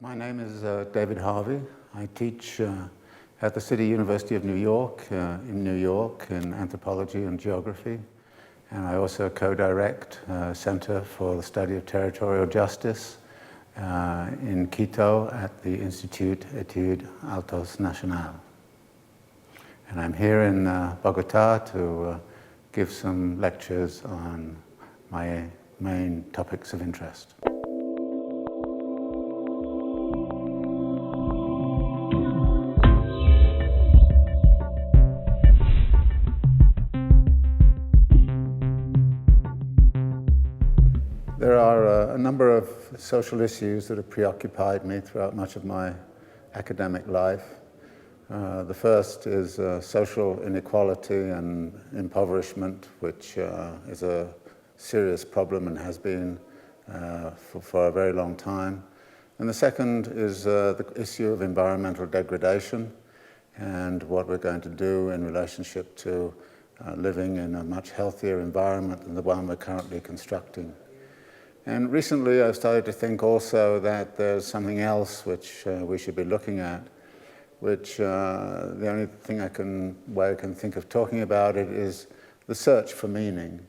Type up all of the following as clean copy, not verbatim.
My name is David Harvey. I teach at the City University of New York in Anthropology and Geography. And I also co-direct Center for the Study of Territorial Justice in Quito at the Institut d'Etudes Altos Nacional. And I'm here in Bogota to give some lectures on my main topics of interest. There are a number of social issues that have preoccupied me throughout much of my academic life. The first is social inequality and impoverishment, which is a serious problem and has been for a very long time. And the second is the issue of environmental degradation and what we're going to do in relationship to living in a much healthier environment than the one we're currently constructing. And recently I've started to think also that there's something else which we should be looking at, which the only thing way I can think of talking about it is the search for meaning.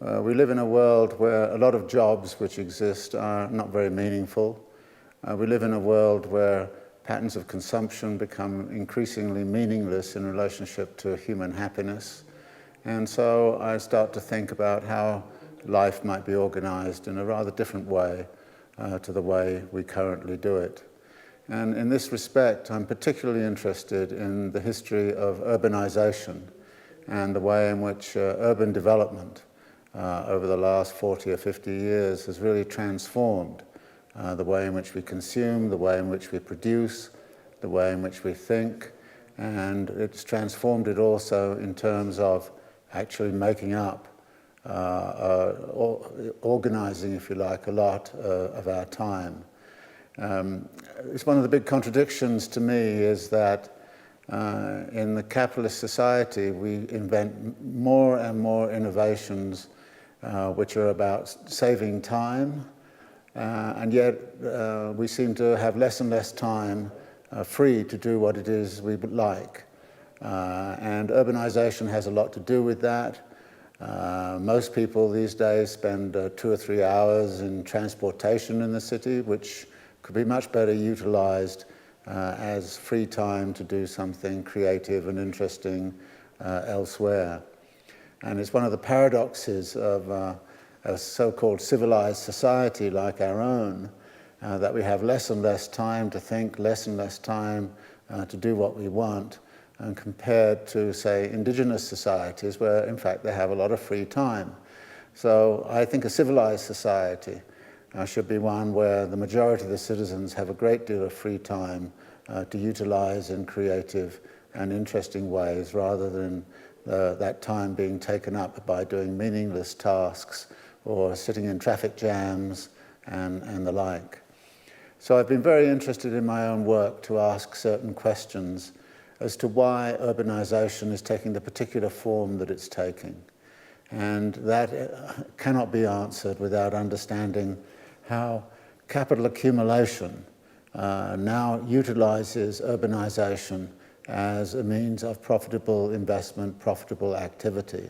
We live in a world where a lot of jobs which exist are not very meaningful. We live in a world where patterns of consumption become increasingly meaningless in relationship to human happiness. And so I start to think about how life might be organized in a rather different way to the way we currently do it. And in this respect, I'm particularly interested in the history of urbanization and the way in which urban development over the last 40 or 50 years has really transformed the way in which we consume, the way in which we produce, the way in which we think, and it's transformed it also in terms of actually making up organizing, if you like, a lot of our time. It's one of the big contradictions to me is that in the capitalist society we invent more and more innovations which are about saving time, and yet we seem to have less and less time free to do what it is we would like. And urbanization has a lot to do with that. Most people these days spend 2 or 3 hours in transportation in the city, which could be much better utilized as free time to do something creative and interesting elsewhere. And it's one of the paradoxes of a so-called civilized society like our own, that we have less and less time to think, less and less time to do what we want, and compared to, say, indigenous societies where, in fact, they have a lot of free time. So I think a civilized society should be one where the majority of the citizens have a great deal of free time to utilize in creative and interesting ways, rather than that time being taken up by doing meaningless tasks or sitting in traffic jams and the like. So I've been very interested in my own work to ask certain questions as to why urbanization is taking the particular form that it's taking. And that cannot be answered without understanding how capital accumulation now utilizes urbanization as a means of profitable investment, profitable activity.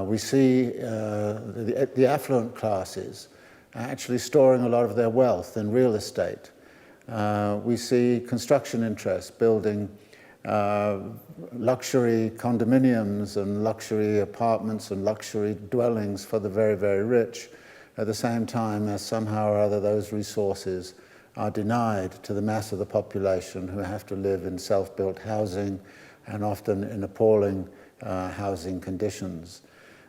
We see the affluent classes actually storing a lot of their wealth in real estate. We see construction interests building luxury condominiums and luxury apartments and luxury dwellings for the very, very rich, at the same time as somehow or other those resources are denied to the mass of the population who have to live in self-built housing and often in appalling housing conditions.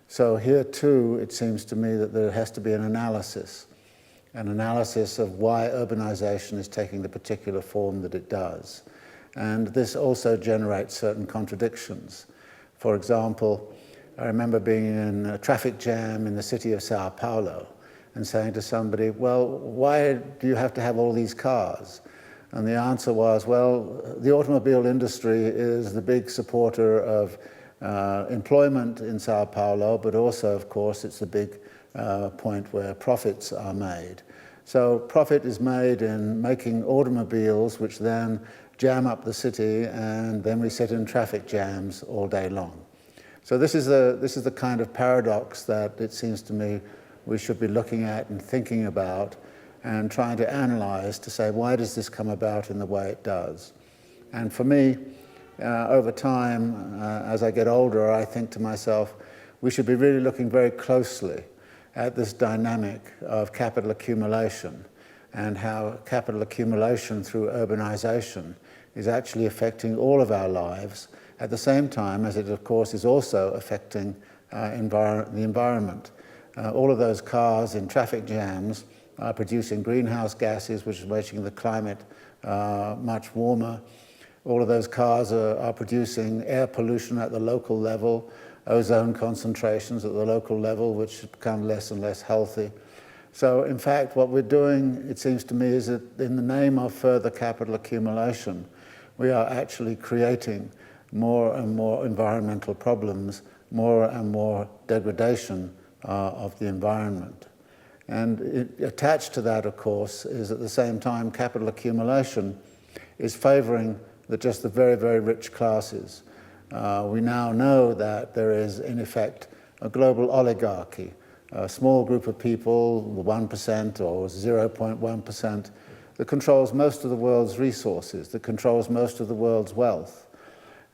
So here too, it seems to me that there has to be an analysis of why urbanization is taking the particular form that it does. And this also generates certain contradictions. For example, I remember being in a traffic jam in the city of Sao Paulo and saying to somebody, well, why do you have to have all these cars? And the answer was, well, the automobile industry is the big supporter of employment in Sao Paulo, but also, of course, it's the big point where profits are made. So profit is made in making automobiles which then jam up the city, and then we sit in traffic jams all day long. So this is the kind of paradox that it seems to me we should be looking at and thinking about and trying to analyze to say, why does this come about in the way it does? And for me, over time, as I get older, I think to myself, we should be really looking very closely at this dynamic of capital accumulation and how capital accumulation through urbanization is actually affecting all of our lives at the same time as it, of course, is also affecting the environment. All of those cars in traffic jams are producing greenhouse gases, which is making the climate much warmer. All of those cars are producing air pollution at the local level, ozone concentrations at the local level, which become less and less healthy. So, in fact, what we're doing, it seems to me, is that in the name of further capital accumulation, we are actually creating more and more environmental problems, more and more degradation of the environment. And attached to that, of course, is at the same time capital accumulation is favoring just the very, very rich classes. We now know that there is, in effect, a global oligarchy, a small group of people, 1% or 0.1%, that controls most of the world's resources, that controls most of the world's wealth.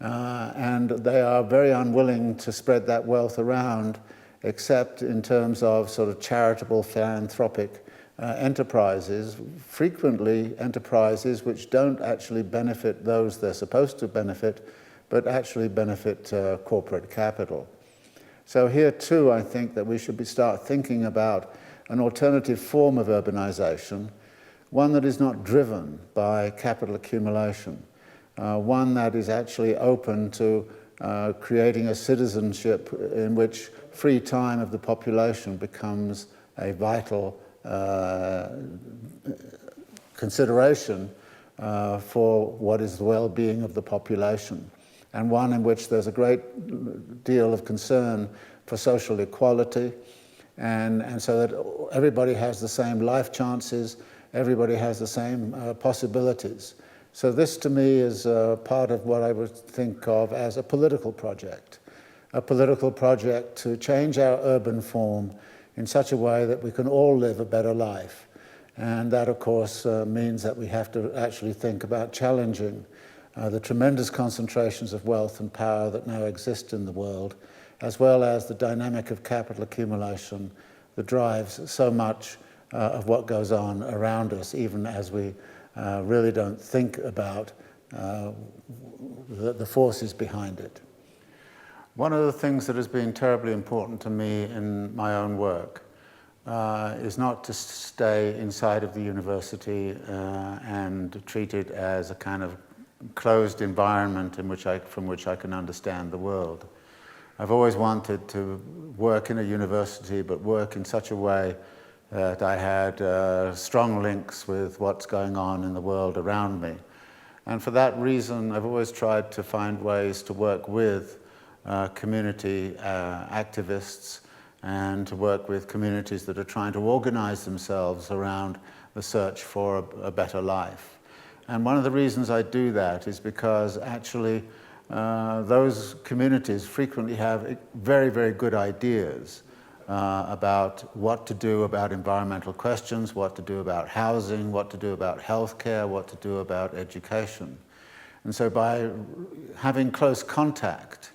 And they are very unwilling to spread that wealth around, except in terms of sort of charitable, philanthropic enterprises, frequently enterprises which don't actually benefit those they're supposed to benefit, but actually benefit corporate capital. So here too, I think that we should start thinking about an alternative form of urbanization, one that is not driven by capital accumulation, one that is actually open to creating a citizenship in which free time of the population becomes a vital consideration for what is the well-being of the population, and one in which there's a great deal of concern for social equality, and so that everybody has the same life chances, everybody has the same possibilities. So this to me is part of what I would think of as a political project to change our urban form in such a way that we can all live a better life. And that, of course, means that we have to actually think about challenging the tremendous concentrations of wealth and power that now exist in the world, as well as the dynamic of capital accumulation that drives so much of what goes on around us, even as we really don't think about the forces behind it. One of the things that has been terribly important to me in my own work is not to stay inside of the university and treat it as a kind of closed environment from which I can understand the world. I've always wanted to work in a university, but work in such a way that I had strong links with what's going on in the world around me. And for that reason, I've always tried to find ways to work with community activists and to work with communities that are trying to organize themselves around the search for a better life. And one of the reasons I do that is because actually those communities frequently have very, very good ideas about what to do about environmental questions, what to do about housing, what to do about healthcare, what to do about education. And so by having close contact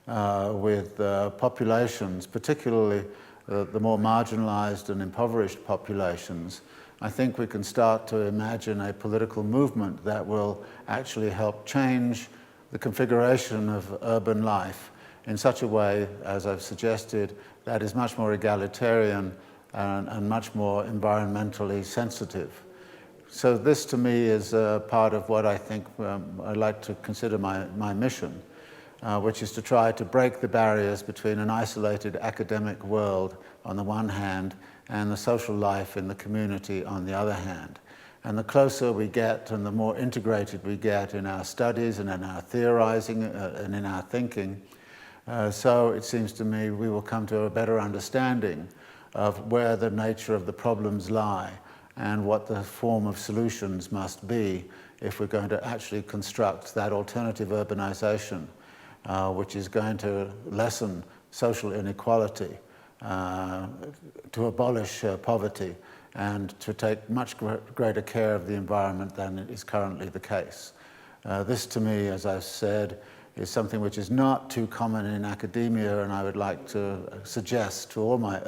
with populations, particularly the more marginalized and impoverished populations, I think we can start to imagine a political movement that will actually help change the configuration of urban life in such a way, as I've suggested, that is much more egalitarian and much more environmentally sensitive. So this to me is part of what I think I'd like to consider my mission, which is to try to break the barriers between an isolated academic world on the one hand and the social life in the community on the other hand. And the closer we get and the more integrated we get in our studies and in our theorizing and in our thinking, so it seems to me we will come to a better understanding of where the nature of the problems lie and what the form of solutions must be if we're going to actually construct that alternative urbanization, which is going to lessen social inequality, to abolish poverty, and to take much greater care of the environment than is currently the case. This, to me, as I've said, is something which is not too common in academia, and I would like to suggest to all my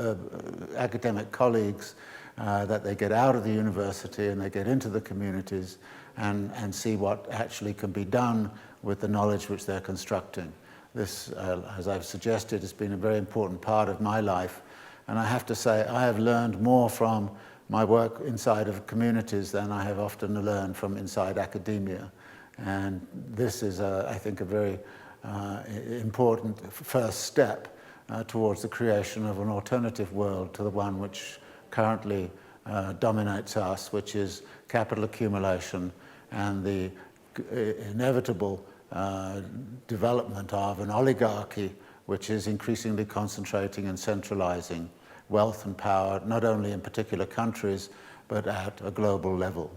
academic colleagues that they get out of the university and they get into the communities and see what actually can be done with the knowledge which they're constructing. This, as I've suggested, has been a very important part of my life, and I have to say I have learned more from my work inside of communities than I have often learned from inside academia. And this is, I think, a very important first step towards the creation of an alternative world to the one which currently dominates us, which is capital accumulation and the inevitable development of an oligarchy which is increasingly concentrating and centralizing wealth and power, not only in particular countries, but at a global level.